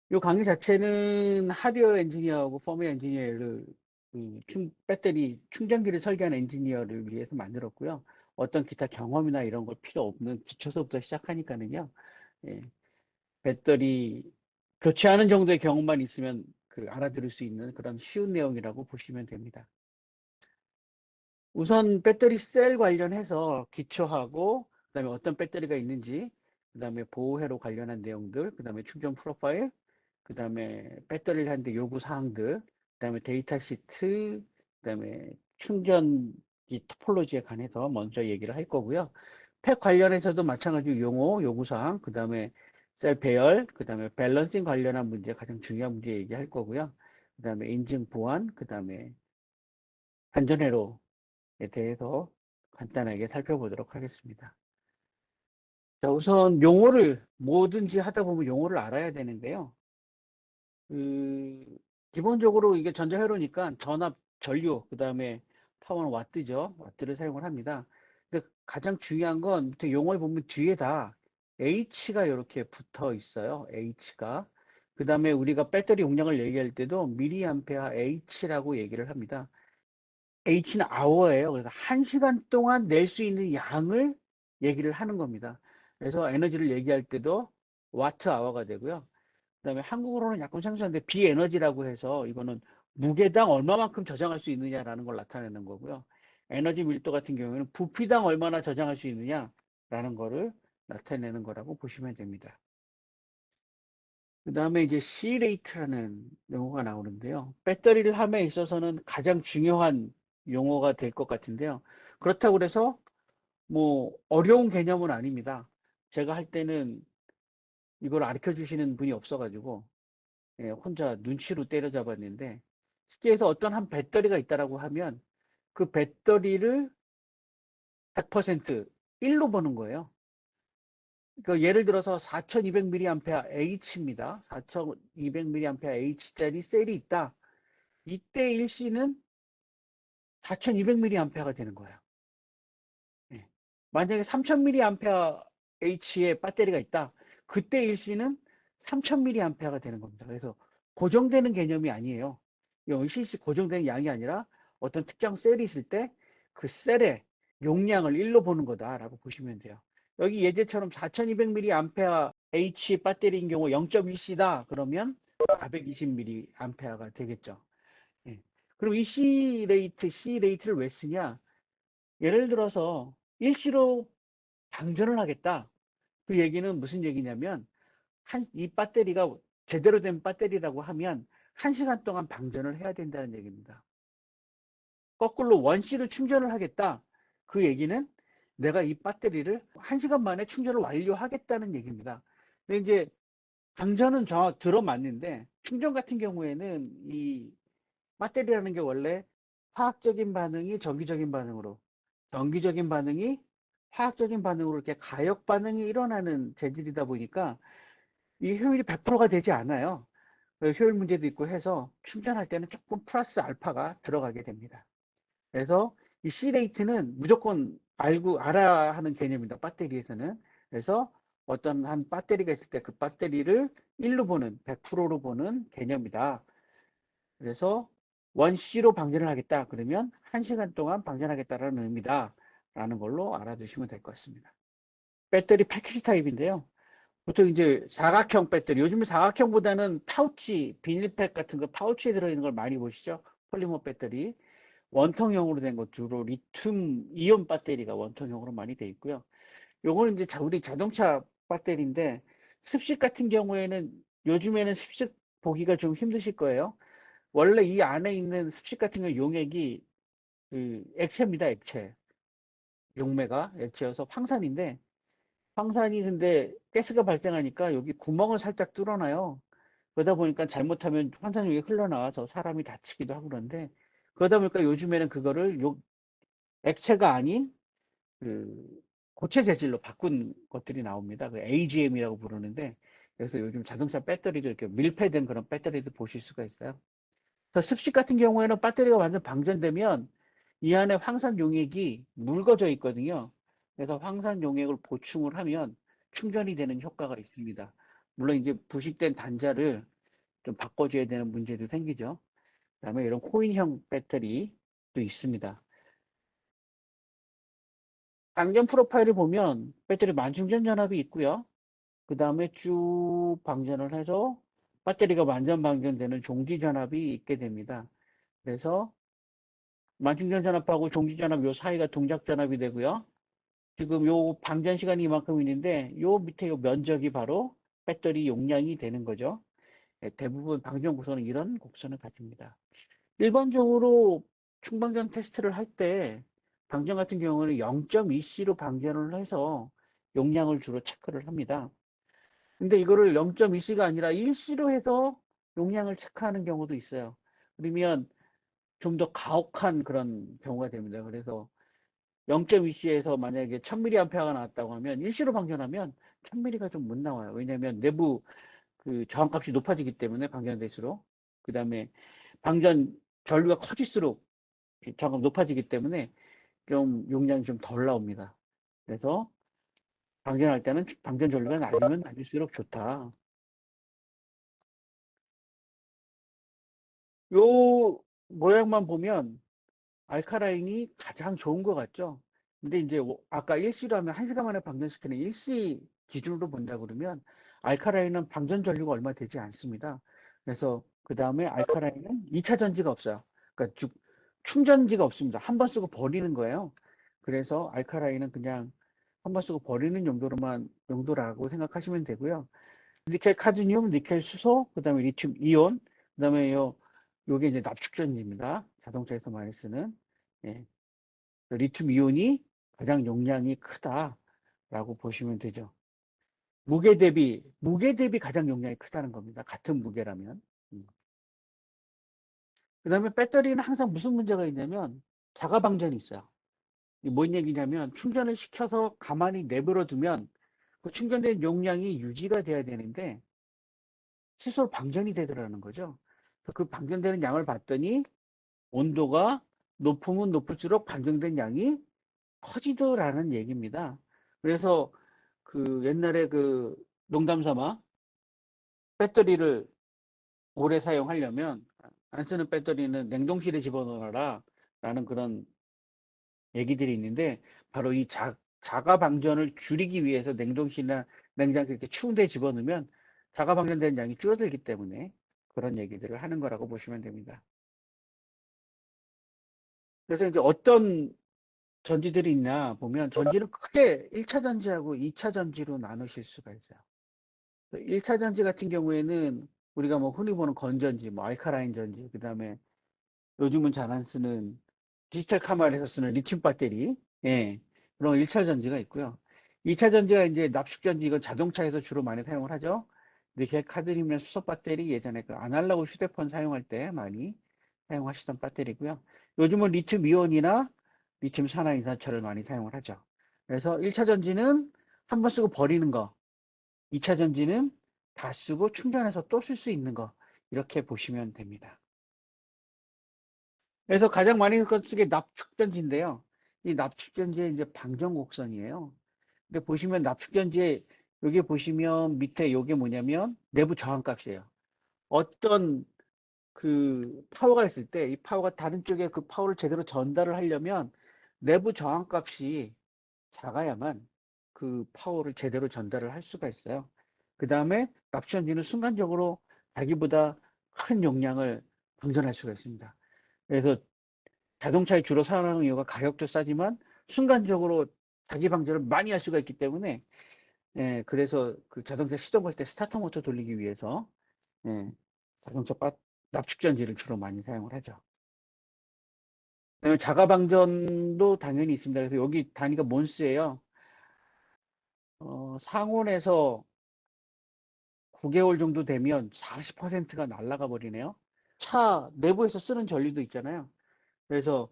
이 강의 자체는 하드웨어 엔지니어하고 펌웨어 엔지니어를 배터리 충전기를 설계하는 엔지니어를 위해서 만들었고요. 어떤 기타 경험이나 이런 걸 필요 없는 기초서부터 시작하니까는요. 예, 배터리 교체하는 정도의 경험만 있으면 알아들을 수 있는 그런 쉬운 내용이라고 보시면 됩니다. 우선 배터리 셀 관련해서 기초하고 그다음에 어떤 배터리가 있는지, 그다음에 보호회로 관련한 내용들, 그다음에 충전 프로파일, 그다음에 배터리를 하는데 요구 사항들, 그다음에 데이터 시트, 그다음에 충전기 토폴로지에 관해서 먼저 얘기를 할 거고요. 팩 관련해서도 마찬가지로 용어, 요구 사항, 그다음에 셀 배열, 그다음에 밸런싱 관련한 문제, 가장 중요한 문제 얘기할 거고요. 그다음에 인증 보안, 그다음에 안전회로에 대해서 간단하게 살펴보도록 하겠습니다. 자, 우선 용어를 뭐든지 하다 보면 용어를 알아야 되는데요. 그 기본적으로 이게 전자회로니까 전압, 전류, 그다음에 파워는 와트죠. 와트를 사용을 합니다. 근데 가장 중요한 건 밑에 용어에 보면 뒤에다 H가 이렇게 붙어 있어요. H가. 그다음에 우리가 배터리 용량을 얘기할 때도 미리암페어 H라고 얘기를 합니다. H는 hour예요. 그래서 1시간 동안 낼 수 있는 양을 얘기를 하는 겁니다. 그래서 에너지를 얘기할 때도 와트 아워가 되고요. 그다음에 한국어로는 약간 생소한데 비에너지라고 해서 이거는 무게당 얼마만큼 저장할 수 있느냐라는 걸 나타내는 거고요. 에너지 밀도 같은 경우에는 부피당 얼마나 저장할 수 있느냐라는 거를 나타내는 거라고 보시면 됩니다. 그다음에 이제 C레이트라는 용어가 나오는데요. 배터리를 함에 있어서는 가장 중요한 용어가 될 것 같은데요. 그렇다고 그래서 뭐 어려운 개념은 아닙니다. 제가 할 때는 이걸 가르쳐 주시는 분이 없어가지고 혼자 눈치로 때려잡았는데, 쉽게 해서 어떤 한 배터리가 있다라고 하면 그 배터리를 100% 1로 보는 거예요. 그러니까 예를 들어서 4200mAh H입니다. 4200mAh H짜리 셀이 있다. 이때 일시는 4200mAh가 되는 거예요. 예. 만약에 3000mAh의 배터리가 있다. 그때 일시는 3000mAh가 되는 겁니다. 그래서 고정되는 개념이 아니에요. 일시 고정되는 양이 아니라 어떤 특정 셀이 있을 때 그 셀의 용량을 1로 보는 거다라고 보시면 돼요. 여기 예제처럼 4200mAh 배터리인 경우 0.1C다. 그러면 420mAh가 되겠죠. 예. 그럼 이 C 레이트를 왜 쓰냐? 예를 들어서 일시로 방전을 하겠다. 그 얘기는 무슨 얘기냐면 이 배터리가 제대로 된 배터리라고 하면 1시간 동안 방전을 해야 된다는 얘기입니다. 거꾸로 원C로 충전을 하겠다. 그 얘기는 내가 이 배터리를 1시간 만에 충전을 완료하겠다는 얘기입니다. 근데 이제 방전은 들어맞는데 충전 같은 경우에는 이 배터리라는 게 원래 화학적인 반응이 정기적인 반응으로, 정기적인 반응이 화학적인 반응으로 이렇게 가역 반응이 일어나는 재질이다 보니까 이 효율이 100%가 되지 않아요. 효율 문제도 있고 해서 충전할 때는 조금 플러스 알파가 들어가게 됩니다. 그래서 이 C레이트는 무조건 알아야 하는 개념입니다. 배터리에서는. 그래서 어떤 한 배터리가 있을 때 그 배터리를 1로 보는, 100%로 보는 개념이다. 그래서 원C로 방전을 하겠다. 그러면 1시간 동안 방전하겠다라는 의미다. 라는 걸로 알아두시면 될 것 같습니다. 배터리 패키지 타입인데요. 보통 이제 사각형 배터리, 요즘은 사각형보다는 파우치, 비닐팩 같은 거 파우치에 들어있는 걸 많이 보시죠? 폴리머 배터리. 원통형으로 된 것 주로 리튬 이온 배터리가 원통형으로 많이 돼 있고요. 요거는 이제 우리 자동차 배터리인데 습식 같은 경우에는 요즘에는 습식 보기가 좀 힘드실 거예요. 원래 이 안에 있는 습식 같은 경우 용액이 액체입니다, 액체. 용매가 액체여서 황산인데, 황산이 근데 가스가 발생하니까 여기 구멍을 살짝 뚫어놔요. 그러다 보니까 잘못하면 황산용이 흘러나와서 사람이 다치기도 하고 그런데, 그러다 보니까 요즘에는 그거를 액체가 아닌 그 고체 재질로 바꾼 것들이 나옵니다. 그 AGM이라고 부르는데, 그래서 요즘 자동차 배터리도 이렇게 밀폐된 그런 배터리도 보실 수가 있어요. 그래서 습식 같은 경우에는 배터리가 완전 방전되면 이 안에 황산 용액이 묽어져 있거든요. 그래서 황산 용액을 보충을 하면 충전이 되는 효과가 있습니다. 물론 이제 부식된 단자를 좀 바꿔줘야 되는 문제도 생기죠. 그다음에 이런 코인형 배터리도 있습니다. 방전 프로파일을 보면 배터리 만충전 전압이 있고요. 그 다음에 쭉 방전을 해서 배터리가 완전 방전되는 종지 전압이 있게 됩니다. 그래서 만충전 전압하고 종지 전압 요 사이가 동작 전압이 되고요. 지금 요 방전 시간이 이만큼 있는데 요 밑에 요 면적이 바로 배터리 용량이 되는 거죠. 네, 대부분 방전 고서는 이런 곡선을 가집니다. 일반적으로 충방전 테스트를 할 때 방전 같은 경우는 0.2C로 방전을 해서 용량을 주로 체크를 합니다. 근데 이거를 0.2C가 아니라 1C로 해서 용량을 체크하는 경우도 있어요. 그러면 좀 더 가혹한 그런 경우가 됩니다. 그래서 0.2C에서 만약에 1000mAh가 나왔다고 하면 1C로 방전하면 1000mAh가 좀 못 나와요. 왜냐하면 내부 그 저항값이 높아지기 때문에 방전될수록 그 다음에 방전 전류가 커질수록 저항값 높아지기 때문에 좀 용량이 좀 덜 나옵니다. 그래서 방전할 때는 방전 전류가 낮으면 낮을수록 좋다. 요 모양만 보면 알카라인이 가장 좋은 것 같죠? 근데 이제 아까 1C로 하면 1시간 만에 방전시키는 1C 기준으로 본다 그러면 알카라인은 방전 전류가 얼마 되지 않습니다. 그래서 그 다음에 알카라인은 2차 전지가 없어요. 그러니까 즉 충전지가 없습니다. 한 번 쓰고 버리는 거예요. 그래서 알카라인은 그냥 한 번 쓰고 버리는 용도라고 생각하시면 되고요. 니켈 카드뮴, 니켈 수소, 그 다음에 리튬 이온, 그 다음에 요게 이제 납축전지입니다. 자동차에서 많이 쓰는. 예. 리튬 이온이 가장 용량이 크다라고 보시면 되죠. 무게 대비 가장 용량이 크다는 겁니다. 같은 무게라면. 그 다음에 배터리는 항상 무슨 문제가 있냐면 자가 방전이 있어요. 뭔 얘기냐면 충전을 시켜서 가만히 내버려 두면 그 충전된 용량이 유지가 돼야 되는데 스스로 방전이 되더라는 거죠. 그래서 그 방전되는 양을 봤더니 온도가 높으면 높을수록 방전된 양이 커지더라는 얘기입니다. 그래서 그 옛날에 그 농담 삼아 배터리를 오래 사용하려면 안 쓰는 배터리는 냉동실에 집어넣어라 라는 그런 얘기들이 있는데 바로 이 자가 방전을 줄이기 위해서 냉동실이나 냉장고에 이렇게 추운 데 집어넣으면 자가 방전되는 양이 줄어들기 때문에 그런 얘기들을 하는 거라고 보시면 됩니다. 그래서 이제 어떤 전지들이 있냐 보면 전지는 크게 1차 전지하고 2차 전지로 나누실 수가 있어요. 1차 전지 같은 경우에는 우리가 뭐 흔히 보는 건전지, 뭐 알카라인 전지, 그 다음에 요즘은 잘 안 쓰는 디지털 카메라에서 쓰는 리튬 배터리, 예, 그런 1차 전지가 있고요. 2차 전지가 이제 납축 전지, 이건 자동차에서 주로 많이 사용을 하죠. 니켈 카드뮴 수소 배터리 예전에 그 아날로그 휴대폰 사용할 때 많이 사용하시던 배터리고요. 요즘은 리튬 이온이나 리튬 산화인산철을 많이 사용을 하죠. 그래서 1차 전지는 한 번 쓰고 버리는 거, 2차 전지는 다 쓰고 충전해서 또 쓸 수 있는 거, 이렇게 보시면 됩니다. 그래서 가장 많이 쓰게 납축전지인데요. 이 납축전지의 이제 방전 곡선이에요. 근데 보시면 납축전지에 여기 보시면 밑에 요게 뭐냐면 내부 저항값이에요. 어떤 그 파워가 있을 때 이 파워가 다른 쪽에 그 파워를 제대로 전달을 하려면 내부 저항값이 작아야만 그 파워를 제대로 전달을 할 수가 있어요. 그 다음에 납치전지는 순간적으로 자기보다 큰 용량을 방전할 수가 있습니다. 그래서 자동차에 주로 사용하는 이유가 가격도 싸지만 순간적으로 자기 방전을 많이 할 수가 있기 때문에 예, 그래서 그 자동차 시동 걸 때 스타터 모터 돌리기 위해서 예, 자동차 납축전지를 주로 많이 사용을 하죠. 그다음에 자가 방전도 당연히 있습니다. 그래서 여기 단위가 몬스예요. 상온에서 9개월 정도 되면 40%가 날아가 버리네요. 차 내부에서 쓰는 전류도 있잖아요. 그래서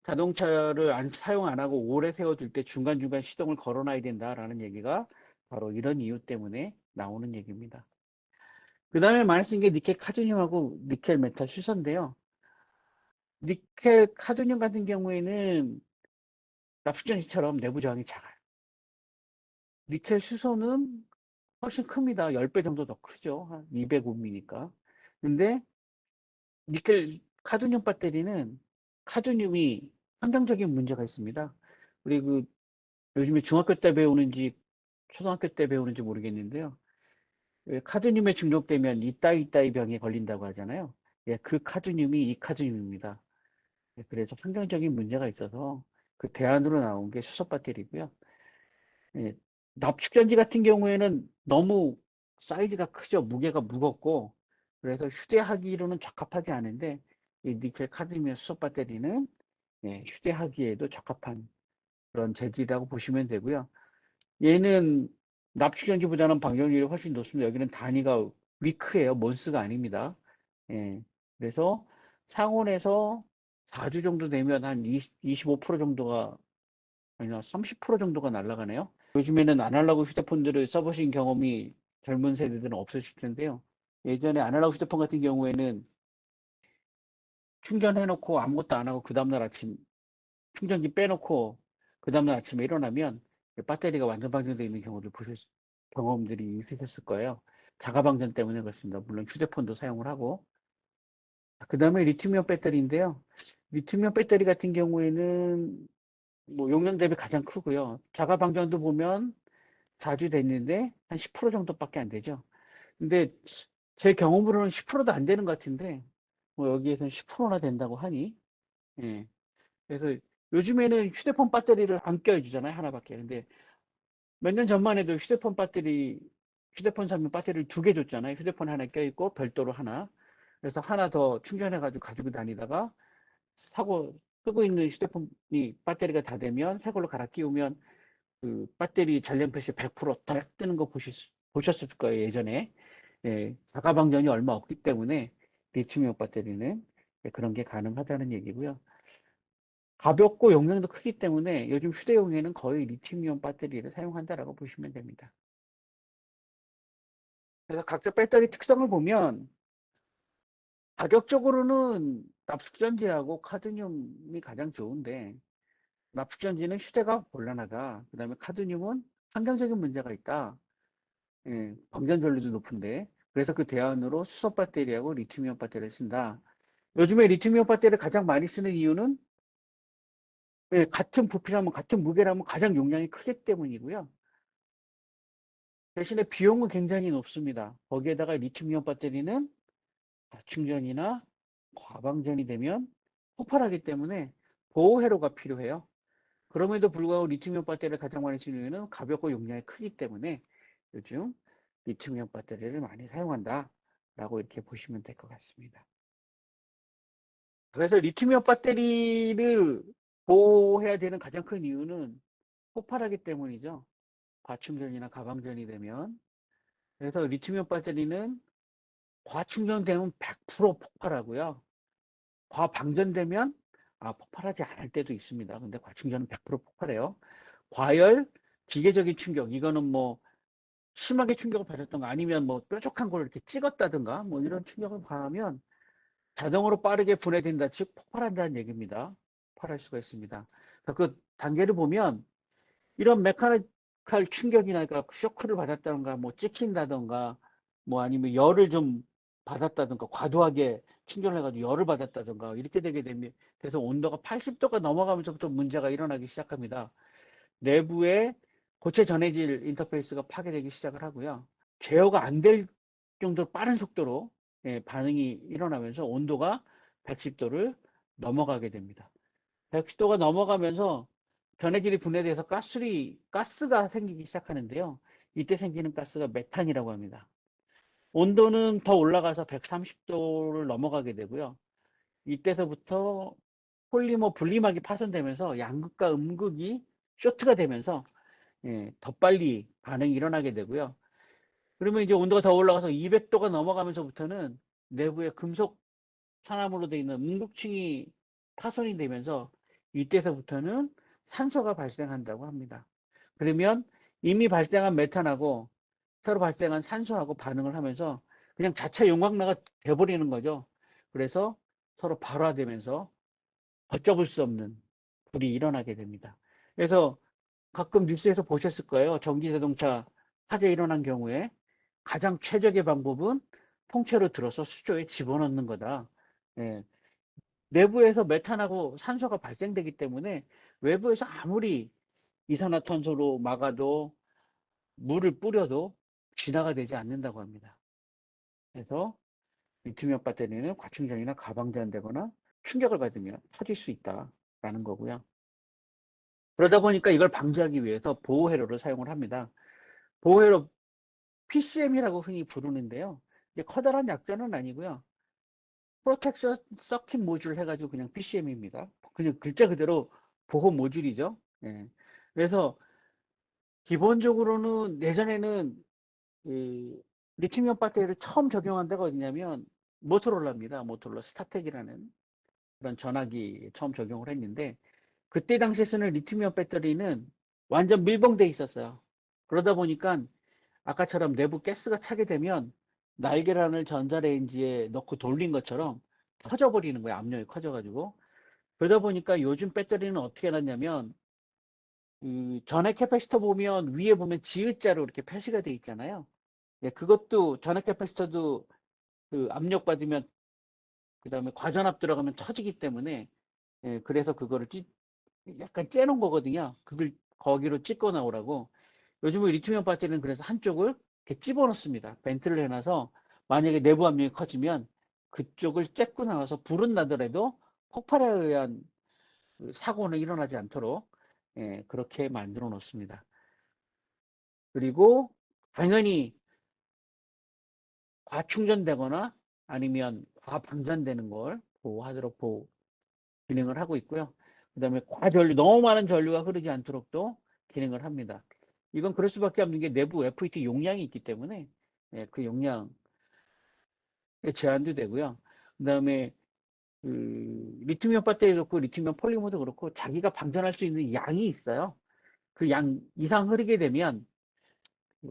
자동차를 사용 안 하고 오래 세워둘 때 중간중간 시동을 걸어놔야 된다라는 얘기가 바로 이런 이유 때문에 나오는 얘기입니다. 그 다음에 많이 쓰는 게 니켈 카드뮴하고 니켈 메탈 수소인데요. 니켈 카드뮴 같은 경우에는 납축전지처럼 내부 저항이 작아요. 니켈 수소는 훨씬 큽니다. 10배 정도 더 크죠. 한 205mm니까. 근데 니켈 카드뮴 배터리는 카드뮴이 환경적인 문제가 있습니다. 우리 그 요즘에 중학교 때 배우는지 초등학교 때 배우는지 모르겠는데요. 왜 카드뮴에 중독되면 이따이 병에 걸린다고 하잖아요. 예, 그 카드뮴이 이 카드뮴입니다. 예, 그래서 환경적인 문제가 있어서 그 대안으로 나온 게 수소 배터리고요. 예, 납축전지 같은 경우에는 너무 사이즈가 크죠. 무게가 무겁고 그래서 휴대하기로는 적합하지 않은데 이 니켈 카드뮴 수소 배터리는 예, 휴대하기에도 적합한 그런 재질이라고 보시면 되고요. 얘는 납축전지보다는 방전율이 훨씬 높습니다. 여기는 단위가 위크예요. 몬스가 아닙니다. 예, 그래서 상온에서 4주 정도 되면 한 25% 정도가 아니야 30% 정도가 날아가네요. 요즘에는 아날로그 휴대폰들을 써보신 경험이 젊은 세대들은 없으실 텐데요. 예전에 아날로그 휴대폰 같은 경우에는 충전해놓고 아무것도 안 하고 그 다음날 아침 충전기 빼놓고 그 다음날 아침에 일어나면 배터리가 완전 방전되어 있는 경우를 보실 경험들이 있으셨을 거예요. 자가방전 때문에 그렇습니다. 물론 휴대폰도 사용을 하고. 그 다음에 리튬이온 배터리인데요. 리튬이온 배터리 같은 경우에는 뭐 용량 대비 가장 크고요. 자가방전도 보면 4주 됐는데 한 10% 정도밖에 안 되죠. 근데 제 경험으로는 10%도 안 되는 것 같은데 뭐 여기에서는 10%나 된다고 하니 예. 그래서 요즘에는 휴대폰 배터리를 안 껴주잖아요. 하나밖에. 근데 몇 년 전만 해도 휴대폰 사면 배터리를 2개 줬잖아요. 휴대폰 하나 껴있고 별도로 하나. 그래서 하나 더 충전해가지고 가지고 다니다가 사고 쓰고 있는 휴대폰이 배터리가 다 되면 새 걸로 갈아 끼우면 그 배터리 전력 표시 100%딱 뜨는 거 보셨을 거예요. 예전에. 예, 자가방전이 얼마 없기 때문에 리튬이온 배터리는 예, 그런 게 가능하다는 얘기고요. 가볍고 용량도 크기 때문에 요즘 휴대용에는 거의 리튬이온 배터리를 사용한다라고 보시면 됩니다. 그래서 각자 배터리 특성을 보면 가격적으로는 납숙전지하고 카드뮴이 가장 좋은데 납숙전지는 휴대가 곤란하다. 그 다음에 카드뮴은 환경적인 문제가 있다. 예, 방전 전류도 높은데 그래서 그 대안으로 수소 배터리하고 리튬이온 배터리를 쓴다. 요즘에 리튬이온 배터리를 가장 많이 쓰는 이유는 예, 같은 부피라면 같은 무게라면 가장 용량이 크기 때문이고요. 대신에 비용은 굉장히 높습니다. 거기에다가 리튬이온 배터리는 과충전이나 과방전이 되면 폭발하기 때문에 보호회로가 필요해요. 그럼에도 불구하고 리튬이온 배터리를 가장 많이 쓰는 이유는 가볍고 용량이 크기 때문에 요즘 리튬이온 배터리를 많이 사용한다. 라고 이렇게 보시면 될 것 같습니다. 그래서 리튬이온 배터리를 보호해야 되는 가장 큰 이유는 폭발하기 때문이죠. 과충전이나 가방전이 되면. 그래서 리튬이온 배터리는 과충전되면 100% 폭발하고요. 과방전되면 폭발하지 않을 때도 있습니다. 근데 과충전은 100% 폭발해요. 과열, 기계적인 충격, 이거는 뭐 심하게 충격을 받았던가 아니면 뭐 뾰족한 걸 이렇게 찍었다든가 뭐 이런 충격을 가하면 자동으로 빠르게 분해된다, 즉 폭발한다는 얘기입니다. 폭발할 수가 있습니다. 그 단계를 보면 이런 메카니컬 충격이나 그러니까 쇼크를 받았다던가 뭐 찍힌다던가 뭐 아니면 열을 좀 받았다던가 과도하게 충전을 해가지고 열을 받았다던가 이렇게 되게 되면 그래서 온도가 80도가 넘어가면서부터 문제가 일어나기 시작합니다. 내부에 고체 전해질 인터페이스가 파괴되기 시작을 하고요. 제어가 안 될 정도로 빠른 속도로 예, 반응이 일어나면서 온도가 110도를 넘어가게 됩니다. 110도가 넘어가면서 전해질이 분해돼서 가스가 생기기 시작하는데요. 이때 생기는 가스가 메탄이라고 합니다. 온도는 더 올라가서 130도를 넘어가게 되고요. 이때서부터 폴리머 분리막이 파손되면서 양극과 음극이 쇼트가 되면서 예, 더 빨리 반응이 일어나게 되고요. 그러면 이제 온도가 더 올라가서 200도가 넘어가면서부터는 내부에 금속 산화물로 되어 있는 음극층이 파손이 되면서 이때서부터는 산소가 발생한다고 합니다. 그러면 이미 발생한 메탄하고 새로 발생한 산소하고 반응을 하면서 그냥 자체 용광로가 돼버리는 거죠. 그래서 서로 발화되면서 걷잡을 수 없는 불이 일어나게 됩니다. 그래서 가끔 뉴스에서 보셨을 거예요. 전기자동차 화재 일어난 경우에 가장 최적의 방법은 통째로 들어서 수조에 집어넣는 거다. 예, 내부에서 메탄하고 산소가 발생되기 때문에 외부에서 아무리 이산화탄소로 막아도 물을 뿌려도 진화가 되지 않는다고 합니다. 그래서 리튬이온 배터리는 과충전이나 가방전되거나 충격을 받으면 터질 수 있다라는 거고요. 그러다 보니까 이걸 방지하기 위해서 보호회로를 사용을 합니다. 보호회로 PCM이라고 흔히 부르는데요. 이게 커다란 약자는 아니고요. 프로텍션 서킷 모듈 해가지고 그냥 PCM입니다. 그냥 글자 그대로 보호 모듈이죠. 예. 그래서 기본적으로는 예전에는 이 리튬이온 배터리를 처음 적용한 데가 어디냐면 모토로라입니다. 모토로라 스타텍이라는 그런 전화기 처음 적용을 했는데 그때 당시에 쓰는 리튬이온 배터리는 완전 밀봉돼 있었어요. 그러다 보니까 아까처럼 내부 가스가 차게 되면 날계란을 전자레인지에 넣고 돌린 것처럼 터져버리는 거예요. 압력이 커져가지고. 그러다 보니까 요즘 배터리는 어떻게 해놨냐면 전액 캐패시터 보면 위에 보면 지읒자로 이렇게 표시가 돼 있잖아요. 예, 그것도 전액 캐패시터도 그 압력 받으면 그 다음에 과전압 들어가면 터지기 때문에 예, 그래서 그거를 약간 째놓은 거거든요. 그걸 거기로 찍고 나오라고. 요즘은 리튬이온 배터리는 그래서 한쪽을 이렇게 집어넣습니다. 벤트를 해놔서 만약에 내부 압력이 커지면 그쪽을 째고 나와서 불은 나더라도 폭발에 의한 그 사고는 일어나지 않도록 예, 그렇게 만들어 놓습니다. 그리고 당연히 과충전되거나 아니면 과방전되는 걸 보호하도록 기능을 하고 있고요. 그 다음에 과전류, 너무 많은 전류가 흐르지 않도록도 기능을 합니다. 이건 그럴 수밖에 없는 게 내부 FET 용량이 있기 때문에 예, 그 용량에 제한도 되고요. 그 다음에 리튬이온 배터리도 그렇고 리튬이온 폴리머도 그렇고 자기가 방전할 수 있는 양이 있어요. 그 양 이상 흐르게 되면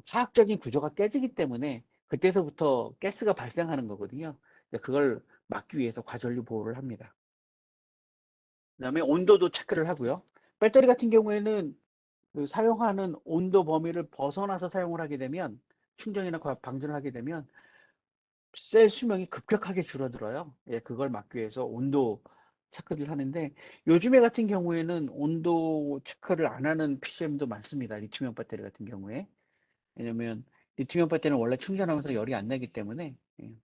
화학적인 구조가 깨지기 때문에 그때서부터 가스가 발생하는 거거든요. 그걸 막기 위해서 과전류 보호를 합니다. 그다음에 온도도 체크를 하고요. 배터리 같은 경우에는 그 사용하는 온도 범위를 벗어나서 사용을 하게 되면 충전이나 방전을 하게 되면 셀 수명이 급격하게 줄어들어요. 예, 그걸 막기 위해서 온도 체크를 하는데 요즘에 같은 경우에는 온도 체크를 안 하는 PCM도 많습니다. 리튬이온 배터리 같은 경우에. 왜냐면 리튬이온 배터리는 원래 충전하면서 열이 안 나기 때문에 예.